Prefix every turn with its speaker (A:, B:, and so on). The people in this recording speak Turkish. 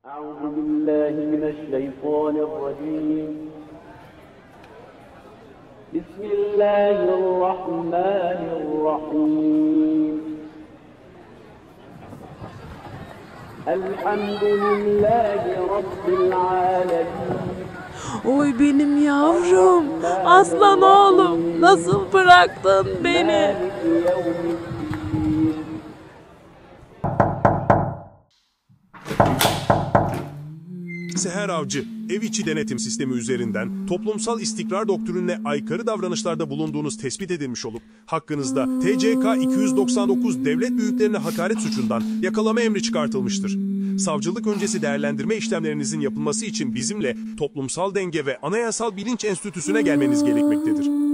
A: أعوذ بالله من الشيطان الرجيم. بسم الله الرحمن الرحيم. الحمد لله رب العالمين.
B: Oy benim yavrum, aslan oğlum, nasıl bıraktın beni?
A: مالك يوم الدين.
C: Seher Avcı, ev içi denetim sistemi üzerinden toplumsal istikrar doktrinine aykırı davranışlarda bulunduğunuz tespit edilmiş olup hakkınızda TCK 299 devlet büyüklerine hakaret suçundan yakalama emri çıkartılmıştır. Savcılık öncesi değerlendirme işlemlerinizin yapılması için bizimle Toplumsal Denge ve Anayasal Bilinç Enstitüsü'ne gelmeniz gerekmektedir.